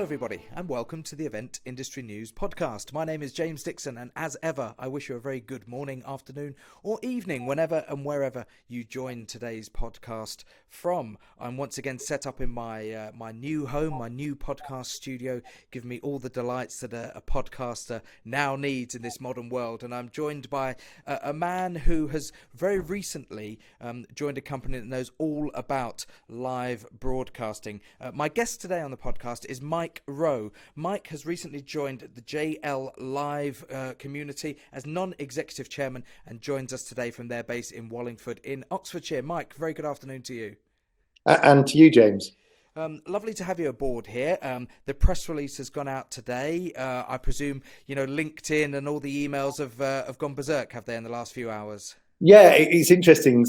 everybody, and welcome to the Event Industry News podcast. My name is James Dixon, and as ever, I wish you a very good morning, afternoon, or evening, whenever and wherever you join today's podcast from. I'm once again set up in my new home, my new podcast studio, giving me all the delights that a podcaster now needs in this modern world. And I'm joined by a man who has very recently joined a company that knows all about live broadcasting. My guest today on the podcast is Mike Wroe. Mike has recently joined the JL Live community as non-executive chairman and joins us today from their base in Wallingford in Oxfordshire. Mike, very good afternoon to you. And to you, James. Lovely to have you aboard here. The press release has gone out today. I presume, LinkedIn and all the emails have gone berserk, have they, in the last few hours? Yeah, it's interesting.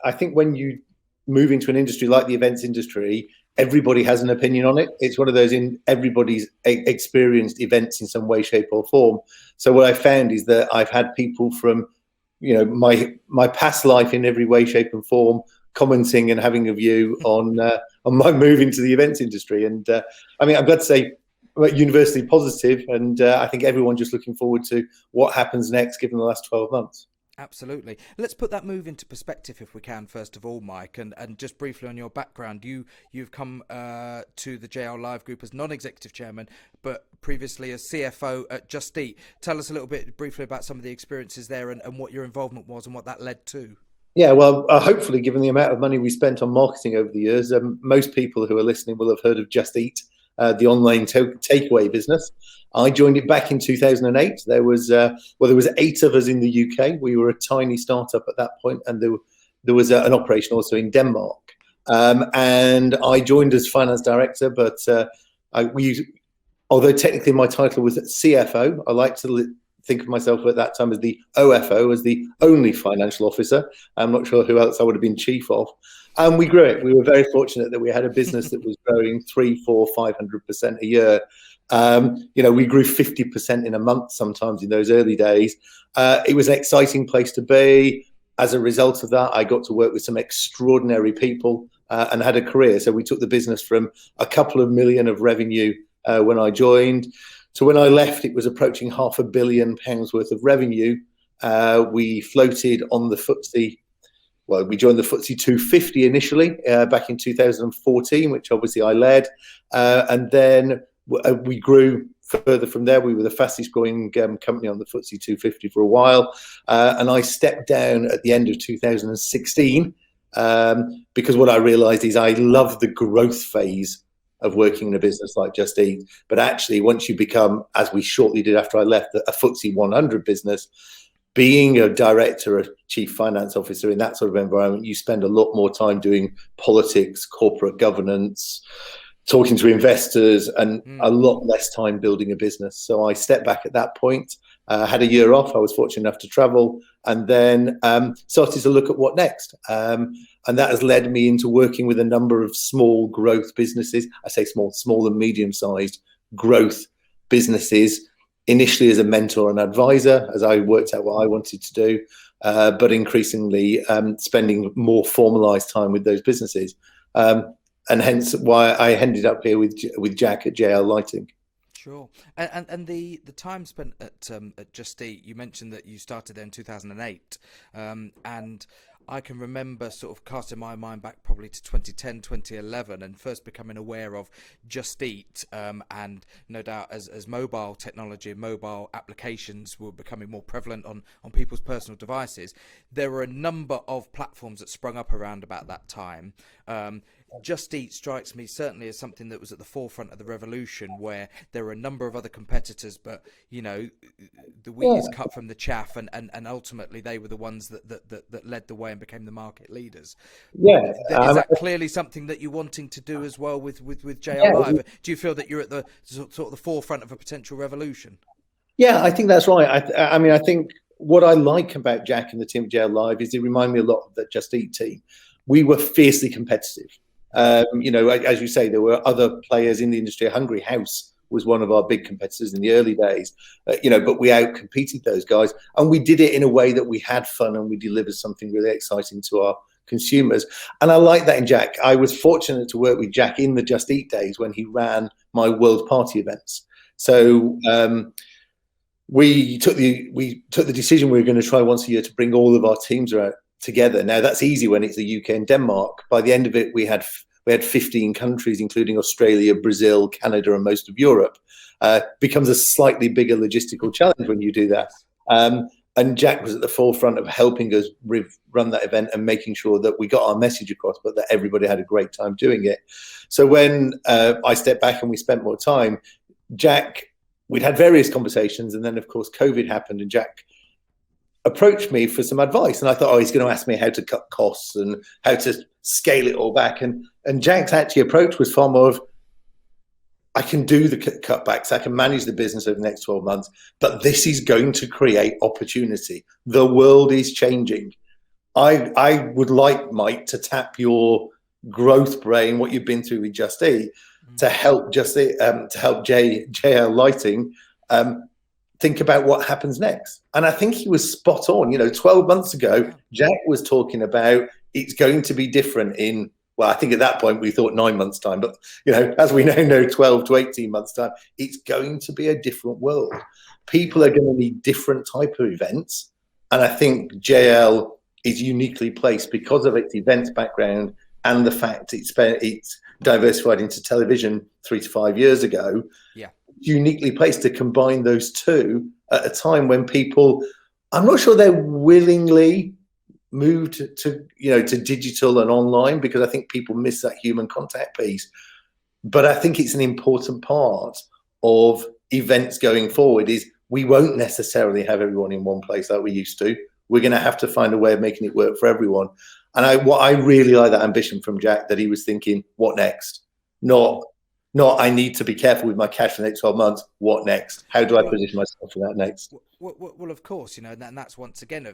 I think when you move into an industry like the events industry, everybody has an opinion on it. It's one of those everybody's experienced events in some way, shape or form. So what I found is that I've had people from, my past life in every way, shape and form commenting and having a view on my move into the events industry. And I'm glad to say universally positive. And I think everyone just looking forward to what happens next, given the last 12 months. Absolutely. Let's put that move into perspective if we can, first of all, Mike, and just briefly on your background. You've come to the JL Live Group as non-executive chairman, but previously as CFO at Just Eat. Tell us a little bit briefly about some of the experiences there and what your involvement was and what that led to. Yeah, well, hopefully, given the amount of money we spent on marketing over the years, most people who are listening will have heard of Just Eat, the online takeaway business. I joined it back in 2008. There was 8 of us in the UK. We were a tiny startup at that point, and there was an operation also in Denmark. And I joined as finance director, but although technically my title was CFO, I like to think of myself at that time as the OFO, as the only financial officer. I'm not sure who else I would have been chief of. And we grew it. We were very fortunate that we had a business that was growing 300%, 400%, 500% a year. We grew 50% in a month sometimes in those early days. It was an exciting place to be. As a result of that, I got to work with some extraordinary people and had a career. So we took the business from a couple of million of revenue when I joined to when I left, it was approaching £500 million worth of revenue. We floated on the FTSE. Well, we joined the FTSE 250 initially back in 2014, which obviously I led. And then we grew further from there. We were the fastest growing company on the FTSE 250 for a while. And I stepped down at the end of 2016 because what I realized is I love the growth phase of working in a business like Just Eat. But actually, once you become, as we shortly did after I left, a FTSE 100 business, being a director, a chief finance officer in that sort of environment, you spend a lot more time doing politics, corporate governance, talking to investors, and a lot less time building a business. So I stepped back at that point, had a year off. I was fortunate enough to travel, and then started to look at what next. And that has led me into working with a number of small growth businesses. I say small and medium-sized growth businesses, initially as a mentor and advisor, as I worked out what I wanted to do, but increasingly spending more formalized time with those businesses. And hence why I ended up here with Jack at JL Lighting. Sure. And the time spent at Just Eat, you mentioned that you started there in 2008. And I can remember sort of casting my mind back probably to 2010, 2011 and first becoming aware of Just Eat. And no doubt as mobile technology, mobile applications were becoming more prevalent on people's personal devices, there were a number of platforms that sprung up around about that time. Just Eat strikes me certainly as something that was at the forefront of the revolution, where there were a number of other competitors, but the wheat is cut from the chaff, and ultimately they were the ones that led the way and became the market leaders. Yeah, is that clearly something that you're wanting to do as well with JL Live? Do you feel that you're at the sort of the forefront of a potential revolution? Yeah, I think that's right. I think what I like about Jack and the team at JL Live is they remind me a lot of the Just Eat team. We were fiercely competitive. As you say, there were other players in the industry. Hungry House was one of our big competitors in the early days, but we outcompeted those guys, and we did it in a way that we had fun and we delivered something really exciting to our consumers. And I like that in Jack. I was fortunate to work with Jack in the Just Eat days when he ran my world party events. So we took the decision we were going to try once a year to bring all of our teams around together. Now that's easy when it's the UK and Denmark. By the end of it, we had 15 countries, including Australia, Brazil, Canada, and most of Europe. Becomes a slightly bigger logistical challenge when you do that. And Jack was at the forefront of helping us run that event and making sure that we got our message across, but that everybody had a great time doing it. So when I stepped back and we spent more time, Jack, we'd had various conversations, and then of course COVID happened, and Jack approached me for some advice, and I thought, oh, he's going to ask me how to cut costs and how to scale it all back. And Jack's actually approach was far more of, I can do the cutbacks, I can manage the business over the next 12 months, but this is going to create opportunity. The world is changing. I would like, Mike, to tap your growth brain, what you've been through with Just Eat, to help JL Lighting think about what happens next. And I think he was spot on. 12 months ago, Jack was talking about it's going to be different in, well, I think at that point we thought 9 months' time, but as we now know, 12 to 18 months' time, it's going to be a different world. People are going to need different type of events, and I think JL is uniquely placed because of its events background and the fact it's diversified into television 3 to 5 years ago. Yeah, uniquely placed to combine those two at a time when people, I'm not sure they're willingly moved to digital and online, because I think people miss that human contact piece. But I think it's an important part of events going forward is we won't necessarily have everyone in one place like we used to. We're going to have to find a way of making it work for everyone. And I really like that ambition from Jack, that he was thinking, what next? Not I need to be careful with my cash for the next 12 months. What next? How do I position myself for that next? Well, of course, and that's once again,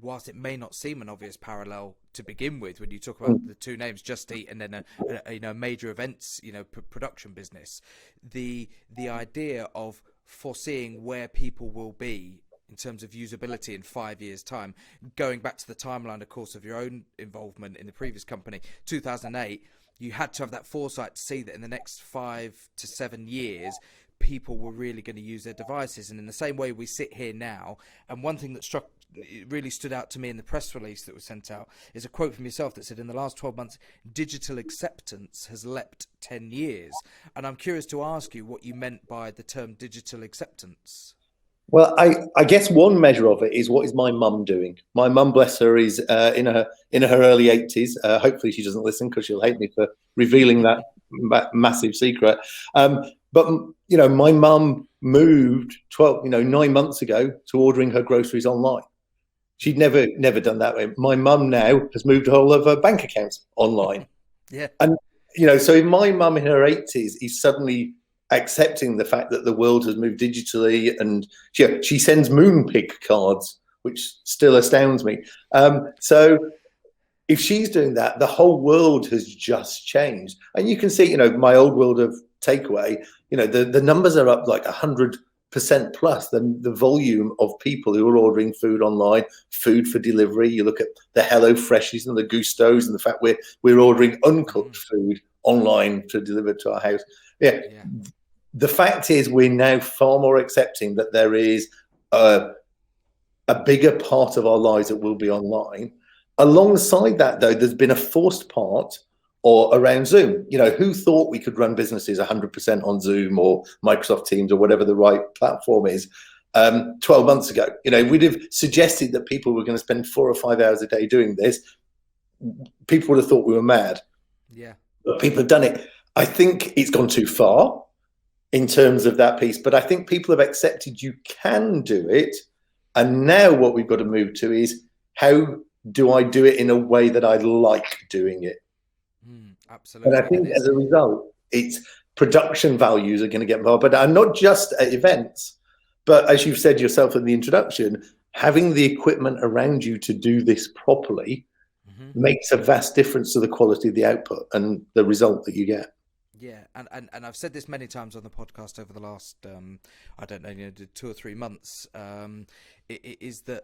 whilst it may not seem an obvious parallel to begin with, when you talk about the two names, Just Eat and then a major events, production business, the idea of foreseeing where people will be in terms of usability in 5 years' time, going back to the timeline, of course, of your own involvement in the previous company, 2008. You had to have that foresight to see that in the next 5 to 7 years, people were really going to use their devices. And in the same way we sit here now, and one thing that really stood out to me in the press release that was sent out is a quote from yourself that said, in the last 12 months, digital acceptance has leapt 10 years. And I'm curious to ask you what you meant by the term digital acceptance. Well, I guess one measure of it is, what is my mum doing? My mum, bless her, is in her early 80s. Hopefully she doesn't listen, because she'll hate me for revealing that massive secret. But my mum moved 9 months ago to ordering her groceries online. She'd never done that way. My mum now has moved all of her bank accounts online. Yeah. And so if my mum in her 80s is suddenly accepting the fact that the world has moved digitally, and she sends Moonpig cards, which still astounds me. So if she's doing that, the whole world has just changed. And you can see, my old world of takeaway, the numbers are up like 100% plus the volume of people who are ordering food online, food for delivery. You look at the Hello Freshies and the Gustos, and the fact we're ordering uncooked food online to deliver to our house. Yeah. The fact is, we're now far more accepting that there is a bigger part of our lives that will be online. Alongside that, though, there's been a forced part around Zoom. Who thought we could run businesses 100% on Zoom or Microsoft Teams or whatever the right platform is 12 months ago? We'd have suggested that people were going to spend 4 or 5 hours a day doing this. People would have thought we were mad. Yeah. But people have done it. I think it's gone too far in terms of that piece, but I think people have accepted you can do it. And now what we've got to move to is, how do I do it in a way that I like doing it? Absolutely. And I think as a result, it's production values are going to get involved, but not just at events, but as you've said yourself in the introduction, having the equipment around you to do this properly makes a vast difference to the quality of the output and the result that you get. Yeah, and I've said this many times on the podcast over the last, 2 or 3 months, is that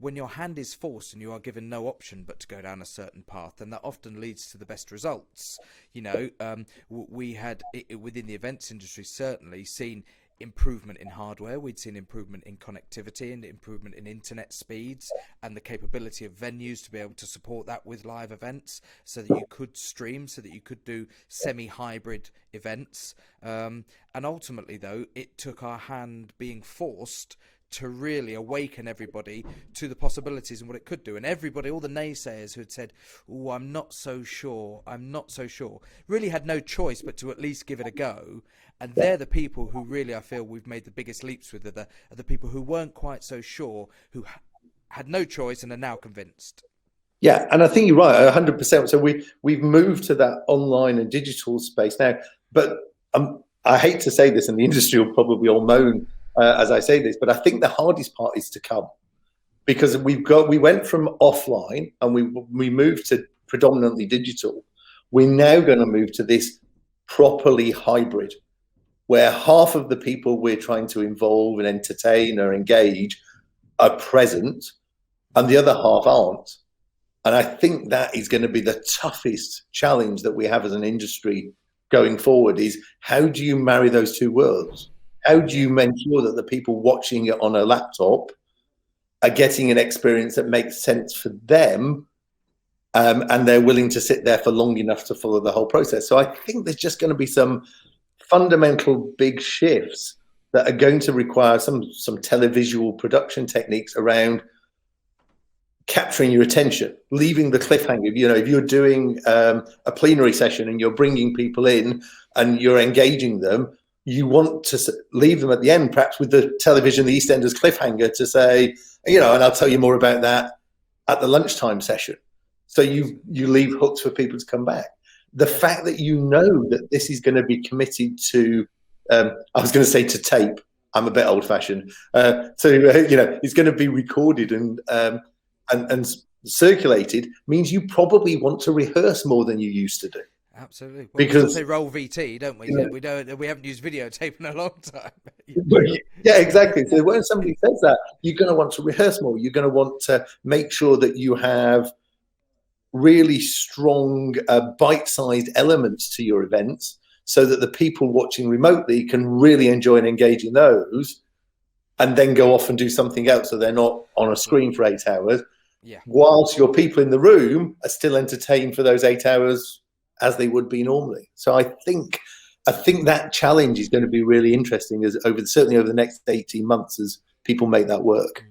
when your hand is forced and you are given no option but to go down a certain path, then that often leads to the best results. We had within the events industry certainly seen improvement in hardware. We'd seen improvement in connectivity and improvement in internet speeds and the capability of venues to be able to support that with live events, so that you could stream, so that you could do semi-hybrid events. And ultimately, though, it took our hand being forced to really awaken everybody to the possibilities and what it could do. And everybody, all the naysayers who had said, "Oh, I'm not so sure," really had no choice but to at least give it a go. And they're the people who really, I feel, we've made the biggest leaps with, are the people who weren't quite so sure, who had no choice and are now convinced. Yeah, and I think you're right, 100%. So we've moved to that online and digital space now. But I hate to say this, and the industry will probably all moan as I say this, but I think the hardest part is to come, because we went from offline and we moved to predominantly digital. We're now going to move to this properly hybrid, where half of the people we're trying to involve and entertain or engage are present and the other half aren't. And I think that is going to be the toughest challenge that we have as an industry going forward, is how do you marry those two worlds? How do you make sure that the people watching it on a laptop are getting an experience that makes sense for them, and they're willing to sit there for long enough to follow the whole process? So I think there's just going to be some fundamental big shifts that are going to require some televisual production techniques around capturing your attention, leaving the cliffhanger. If you're doing a plenary session and you're bringing people in and you're engaging them, you want to leave them at the end, perhaps with the television, the EastEnders cliffhanger, to say, and I'll tell you more about that at the lunchtime session. So you leave hooks for people to come back. The fact that that this is going to be committed to, I was going to say to tape. I'm a bit old-fashioned. It's going to be recorded and circulated, means you probably want to rehearse more than you used to do. Absolutely. Well, because we say roll VT, don't we? We haven't used videotape in a long time. Yeah, exactly. So when somebody says that, you're going to want to rehearse more. You're going to want to make sure that you have really strong bite-sized elements to your events, so that the people watching remotely can really enjoy and engage in those, and then go off and do something else, so they're not on a screen for 8 hours. Yeah. Whilst your people in the room are still entertained for those 8 hours as they would be normally. So I think that challenge is going to be really interesting, certainly over the next 18 months, as people make that work.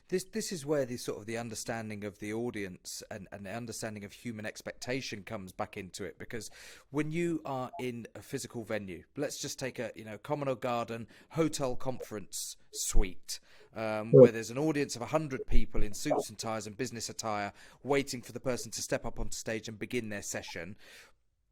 This is where the understanding of the audience and the understanding of human expectation comes back into it. Because when you are in a physical venue, let's just take a common or garden hotel conference suite, where there's an audience of 100 people in suits and ties and business attire waiting for the person to step up onto stage and begin their session.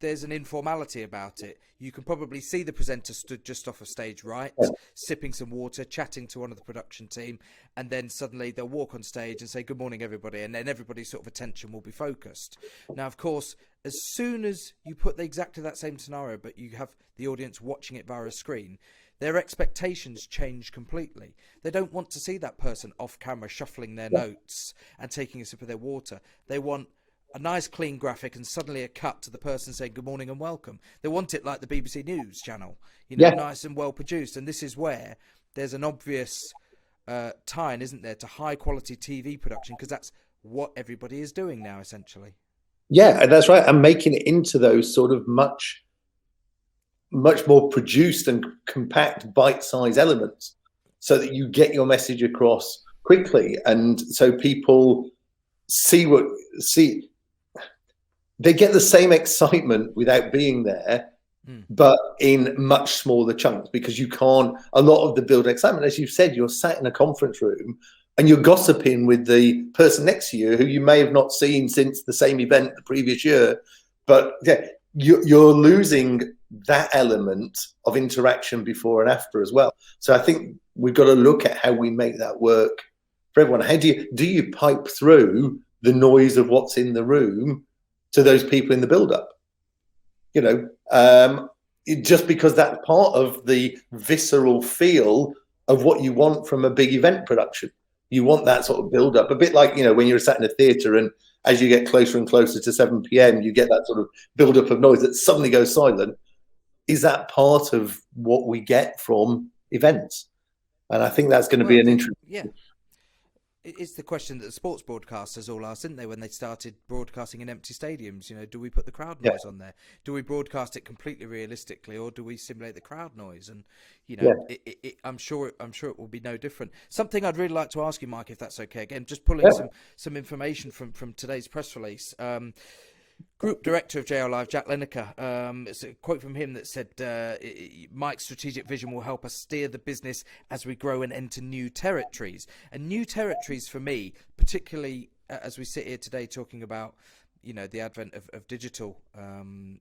There's an informality about it. You can probably see the presenter stood just off of stage right, sipping some water, chatting to one of the production team, and then suddenly they'll walk on stage and say, "Good morning, everybody," and then everybody's sort of attention will be focused. Now, of course, as soon as you put exactly that same scenario, but you have the audience watching it via a screen, their expectations change completely. They don't want to see that person off camera shuffling their notes and taking a sip of their water. They want a nice clean graphic and suddenly a cut to the person saying good morning and welcome. They want it like the BBC News channel, nice and well produced. And this is where there's an obvious tie-in, isn't there, to high quality TV production, because that's what everybody is doing now, essentially. Yeah, that's right. And making it into those sort of much more produced and compact bite-sized elements, so that you get your message across quickly, and so people they get the same excitement without being there, but in much smaller chunks, because a lot of the build excitement, as you've said, you're sat in a conference room and you're gossiping with the person next to you who you may have not seen since the same event the previous year, but you're losing that element of interaction before and after as well. So I think we've got to look at how we make that work for everyone. How do you pipe through the noise of what's in the room to those people in the build-up? Just because that's part of the visceral feel of what you want from a big event production. You want that sort of build up, a bit like, when you're sat in a theatre and as you get closer and closer to 7 p.m, you get that sort of build up of noise that suddenly goes silent. Is that part of what we get from events? And I think that's going to be an interesting. Yeah. It's the question that the sports broadcasters all asked, didn't they, when they started broadcasting in empty stadiums? Do we put the crowd noise on there? Do we broadcast it completely realistically, or do we simulate the crowd noise? And I'm sure it will be no different. Something I'd really like to ask you, Mike, if that's okay. Again, just pulling some information from today's press release. Group Director of JL Live, Jack Linaker, it's a quote from him that said, Mike's strategic vision will help us steer the business as we grow and enter new territories. And new territories for me, particularly as we sit here today talking about, the advent of digital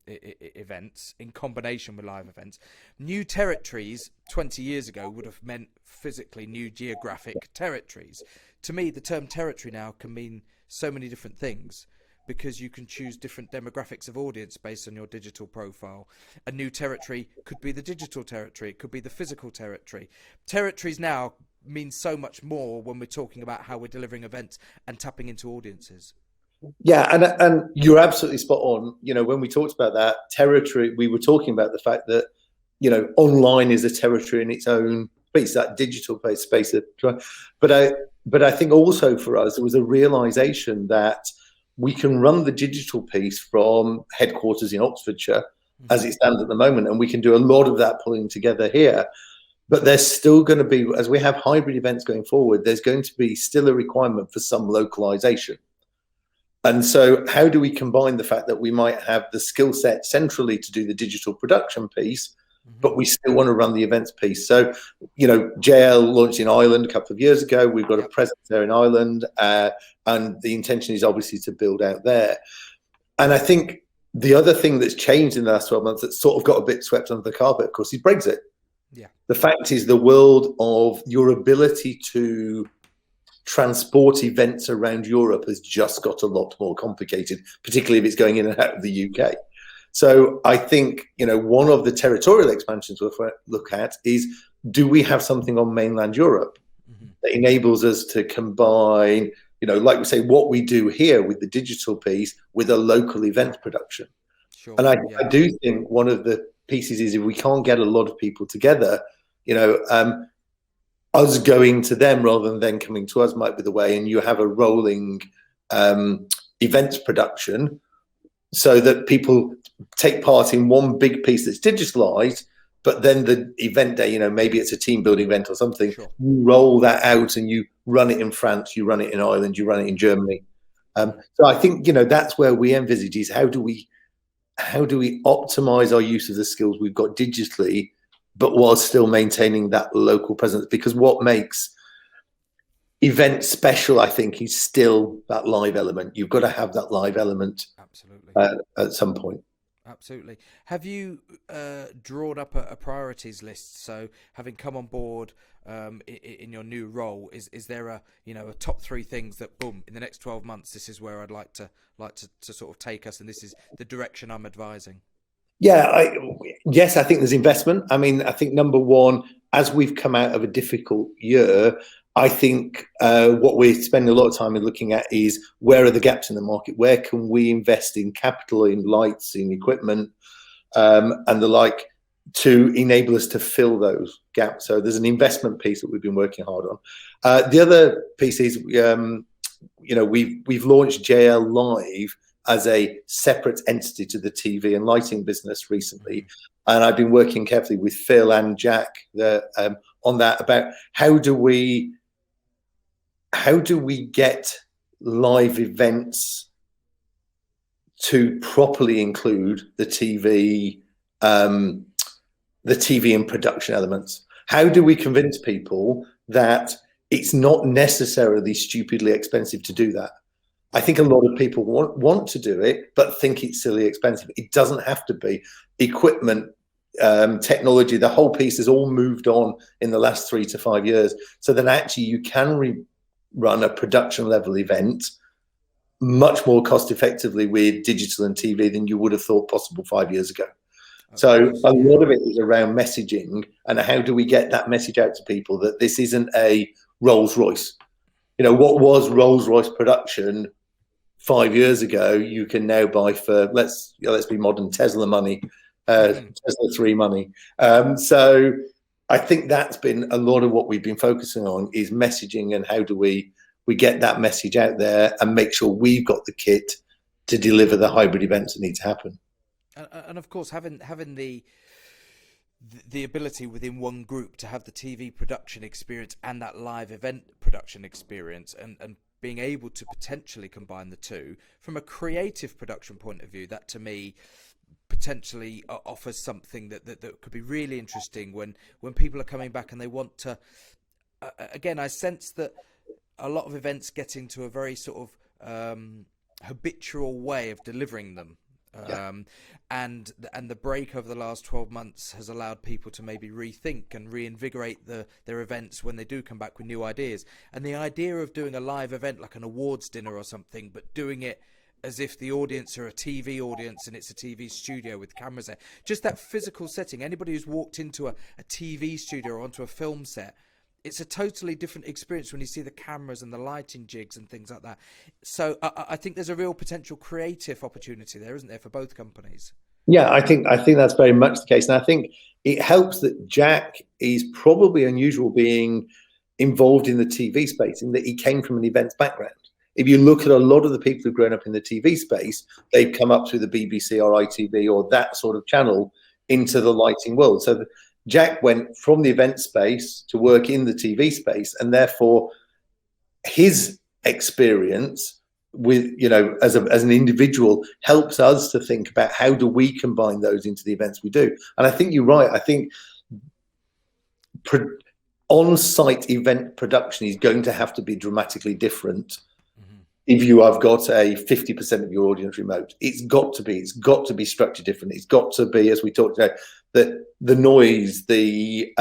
events in combination with live events, new territories 20 years ago would have meant physically new geographic territories. To me, the term territory now can mean so many different things, because you can choose different demographics of audience based on your digital profile. A new territory could be the digital territory. It could be the physical territory. Territories now mean so much more when we're talking about how we're delivering events and tapping into audiences. Yeah, and you're absolutely spot on. When we talked about that territory, we were talking about the fact that, online is a territory in its own space, that digital space. But I think also for us, there was a realization that we can run the digital piece from headquarters in Oxfordshire as it stands at the moment, and we can do a lot of that pulling together here. But there's still going to be, as we have hybrid events going forward, there's going to be still a requirement for some localization. And so how do we combine the fact that we might have the skill set centrally to do the digital production piece, but we still want to run the events piece? So, JL launched in Ireland a couple of years ago. We've got a presence there in Ireland, and the intention is obviously to build out there. And I think the other thing that's changed in the last 12 months that sort of got a bit swept under the carpet, of course, is Brexit. Yeah. The fact is, the world of your ability to transport events around Europe has just got a lot more complicated, particularly if it's going in and out of the UK. So I think, one of the territorial expansions we'll look at is, do we have something on mainland Europe that enables us to combine, like we say, what we do here with the digital piece with a local event production? Sure. And I do think one of the pieces is, if we can't get a lot of people together, us going to them rather than them coming to us might be the way, and you have a rolling events production so that people take part in one big piece that's digitalized, but then the event day, maybe it's a team building event or something, sure, you roll that out and you run it in France, you run it in Ireland, you run it in Germany. So I think, that's where we envisage is, how do we optimize our use of the skills we've got digitally, but while still maintaining that local presence? Because what makes events special, I think, is still that live element. You've got to have that live element. Absolutely. At some point. Absolutely. Have you drawn up a priorities list? So, having come on board in your new role, is there a top 3 things that, boom, in the next 12 months, this is where I'd like to sort of take us, and this is the direction I'm advising? Yeah, yes, I think there's investment. I mean, I think number one, as we've come out of a difficult year, I think what we're spending a lot of time in looking at is, where are the gaps in the market? Where can we invest in capital, in lights, in equipment, and the like, to enable us to fill those gaps? So there's an investment piece that we've been working hard on. The other piece is, we've launched JL Live as a separate entity to the TV and lighting business recently. And I've been working carefully with Phil and Jack on that, about how do we get live events to properly include the TV and production elements? How do we convince people that it's not necessarily stupidly expensive to do that? I think a lot of people want to do it, but think it's silly expensive. It doesn't have to be. Equipment, technology, the whole piece has all moved on in the last 3 to 5 years. So then actually you can run a production level event much more cost effectively with digital and TV than you would have thought possible 5 years ago. So a lot of it is around messaging, and how do we get that message out to people that this isn't a Rolls Royce? what was Rolls-Royce production 5 years ago, you can now buy for let's be modern, Tesla money, Tesla 3 money. So I think that's been a lot of what we've been focusing on is messaging and how do we get that message out there and make sure we've got the kit to deliver the hybrid events that need to happen. And of course, having the ability within one group to have the TV production experience and that live event production experience, and being able to potentially combine the two from a creative production point of view, that to me potentially offers something that could be really interesting when people are coming back and they want to. Again, I sense that a lot of events get into a very sort of habitual way of delivering them. And the break over the last 12 months has allowed people to maybe rethink and reinvigorate their events when they do come back with new ideas. And the idea of doing a live event like an awards dinner or something, but doing it as if the audience are a TV audience and it's a TV studio with cameras there, just that physical setting. Anybody who's walked into a TV studio or onto a film set, it's a totally different experience when you see the cameras and the lighting jigs and things like that. So I think there's a real potential creative opportunity there, isn't there, for both companies? Yeah, I think that's very much the case. And I think it helps that Jack is probably unusual being involved in the TV space in that he came from an events background. If you look at a lot of the people who've grown up in the TV space, they've come up through the BBC or ITV or that sort of channel into the lighting world. So Jack went from the event space to work in the TV space, and therefore his experience with, as an individual helps us to think about how do we combine those into the events we do. And I think you're right. I think on-site event production is going to have to be dramatically different. If you have got a 50% of your audience remote, it's got to be structured different. It's got to be, as we talked about, the noise, the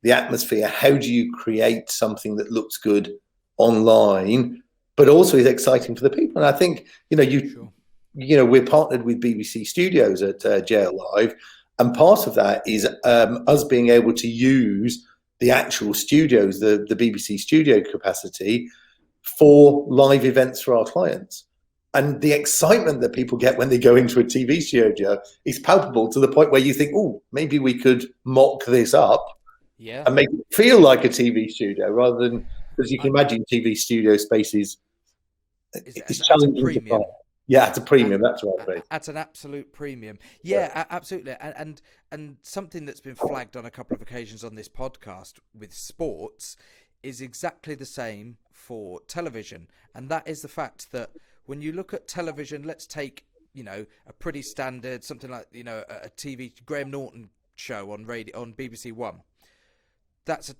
atmosphere. How do you create something that looks good online, but also is exciting for the people? And I think, we're partnered with BBC Studios at JL Live, and part of that is us being able to use the actual studios, the BBC studio capacity, for live events for our clients. And the excitement that people get when they go into a TV studio is palpable to the point where you think, oh, maybe we could mock this up and make it feel like a TV studio rather than, because you can imagine TV studio spaces. It's challenging to find. Yeah, at a premium. That's right. At an absolute premium. Yeah, absolutely. And something that's been flagged on a couple of occasions on this podcast with sports is exactly the same for television. And that is the fact that when you look at television, let's take, a pretty standard, something like, a TV, Graham Norton show on radio, on BBC One. That's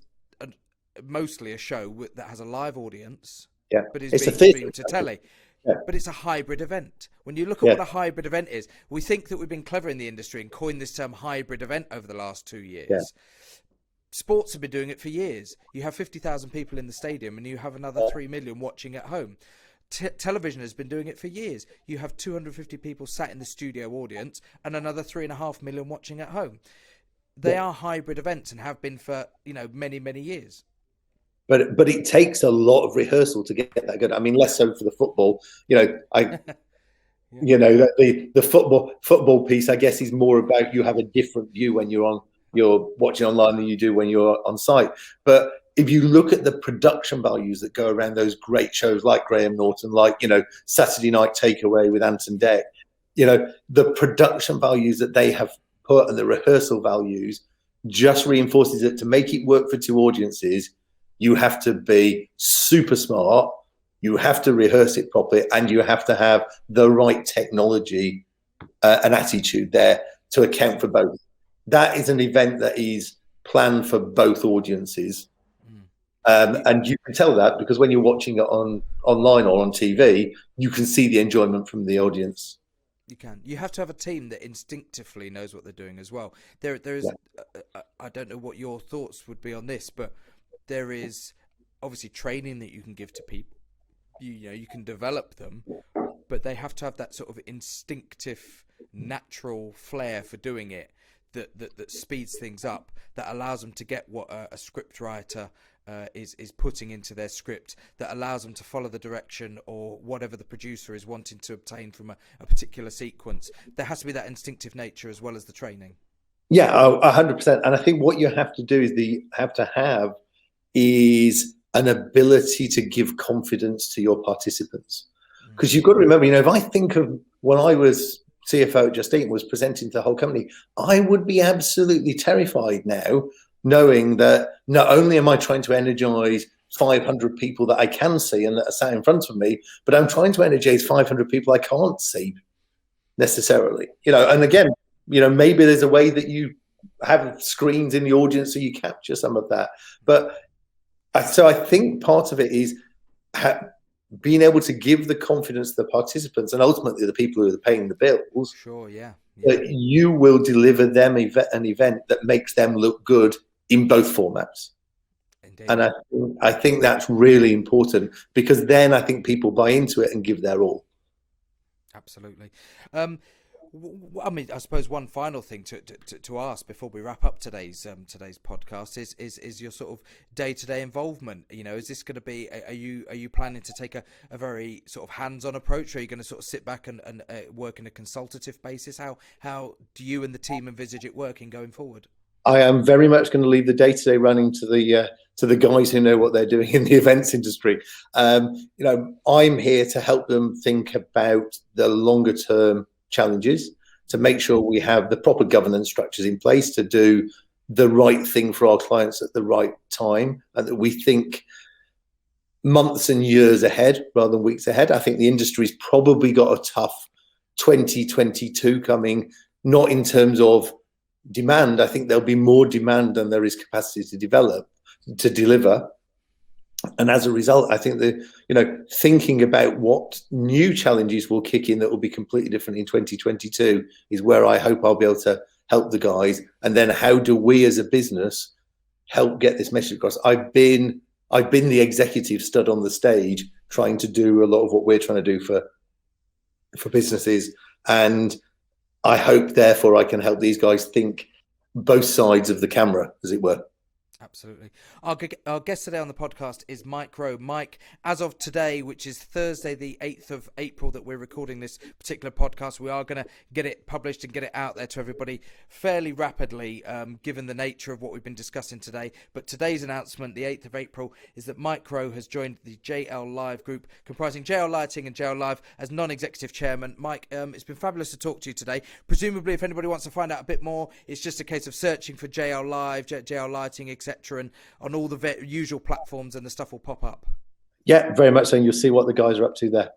mostly a show that has a live audience, but is being streamed to telly. Yeah. But it's a hybrid event. When you look at what a hybrid event is, we think that we've been clever in the industry and coined this term hybrid event over the last 2 years. Yeah. Sports have been doing it for years. You have 50,000 people in the stadium and you have another 3 million watching at home. Television has been doing it for years. You have 250 people sat in the studio audience and another 3.5 million watching at home. They are hybrid events and have been for, many, many years. But it takes a lot of rehearsal to get that good. I mean, less so for the football. The football piece, I guess, is more about you have a different view when you're watching online than you do when you're on site. But if you look at the production values that go around those great shows like Graham Norton, like, Saturday Night Takeaway with Anton Deck, the production values that they have put and the rehearsal values just reinforces it. To make it work for two audiences, you have to be super smart, you have to rehearse it properly, and you have to have the right technology and attitude there to account for both. That is an event that is planned for both audiences. And you can tell that because when you're watching it online or on TV, you can see the enjoyment from the audience. You can. You have to have a team that instinctively knows what they're doing as well. There is. I don't know what your thoughts would be on this, but there is obviously training that you can give to people. You can develop them, but they have to have that sort of instinctive, natural flair for doing it that speeds things up, that allows them to get what a script writer is putting into their script, that allows them to follow the direction or whatever the producer is wanting to obtain from a particular sequence. There has to be that instinctive nature as well as the training. Yeah, 100%. And I think what you have to do is an ability to give confidence to your participants. Because you've got to remember, if I think of when I was CFO at Just Eat and was presenting to the whole company, I would be absolutely terrified now, knowing that not only am I trying to energize 500 people that I can see and that are sat in front of me, but I'm trying to energize 500 people I can't see necessarily. And again, maybe there's a way that you have screens in the audience so you capture some of that. But so I think part of it is being able to give the confidence to the participants and ultimately the people who are paying the bills. Sure, yeah. That you will deliver them an event that makes them look good in both formats. Indeed. And I think that's really important, because then I think people buy into it and give their all. Absolutely. I mean, I suppose one final thing to ask before we wrap up today's podcast is your sort of day-to-day involvement. Is this going to be? Are you planning to take a very sort of hands-on approach, or are you going to sort of sit back and work in a consultative basis? How do you and the team envisage it working going forward? I am very much going to leave the day-to-day running to the guys who know what they're doing in the events industry. I'm here to help them think about the longer-term challenges, to make sure we have the proper governance structures in place to do the right thing for our clients at the right time, and that we think months and years ahead rather than weeks ahead. I think the industry's probably got a tough 2022 coming, not in terms of demand. I think there'll be more demand than there is capacity to deliver. And as a result, I think thinking about what new challenges will kick in that will be completely different in 2022 is where I hope I'll be able to help the guys. And then how do we as a business help get this message across? I've been the executive stood on the stage trying to do a lot of what we're trying to do for businesses. And I hope, therefore, I can help these guys think both sides of the camera, as it were. Absolutely. Our guest today on the podcast is Mike Wroe. Mike, as of today, which is Thursday, the 8th of April, that we're recording this particular podcast, we are going to get it published and get it out there to everybody fairly rapidly, given the nature of what we've been discussing today. But today's announcement, the 8th of April, is that Mike Wroe has joined the JL Live group, comprising JL Lighting and JL Live, as non-executive chairman. Mike, it's been fabulous to talk to you today. Presumably, if anybody wants to find out a bit more, it's just a case of searching for JL Live, JL Lighting, etc., and on all the usual platforms, and the stuff will pop up. Yeah, very much so. And you'll see what the guys are up to there.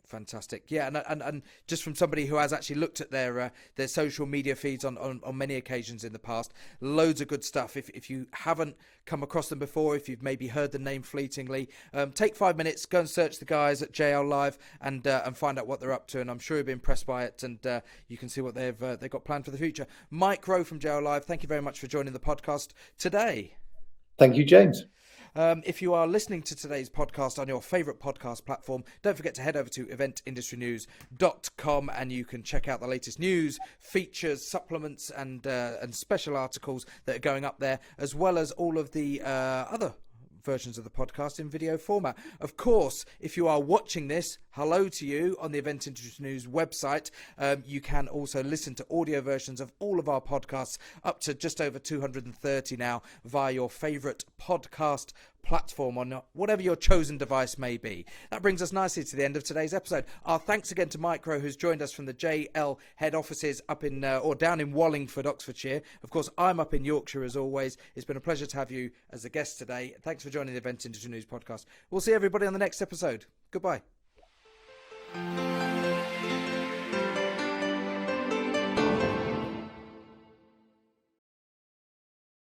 Fantastic. Yeah, and just from somebody who has actually looked at their social media feeds on many occasions in the past, loads of good stuff. If you haven't come across them before, if you've maybe heard the name fleetingly, take 5 minutes, go and search the guys at JL Live and find out what they're up to, and I'm sure you'll be impressed by it, and you can see what they've got planned for the future. Mike Wroe from JL Live, thank you very much for joining the podcast today. Thank you, James. If you are listening to today's podcast on your favourite podcast platform, don't forget to head over to eventindustrynews.com and you can check out the latest news, features, supplements and special articles that are going up there, as well as all of the other versions of the podcast in video format. Of course, if you are watching this, hello to you on the Event Industry News website. You can also listen to audio versions of all of our podcasts, up to just over 230 now, via your favourite podcast platform on whatever your chosen device may be. That brings us nicely to the end of today's episode. Our thanks again to Mike Wroe, who's joined us from the JL head offices up in or down in Wallingford, Oxfordshire. Of course, I'm up in Yorkshire as always. It's been a pleasure to have you as a guest today. Thanks for joining the Event Industry News podcast. We'll see everybody on the next episode. Goodbye.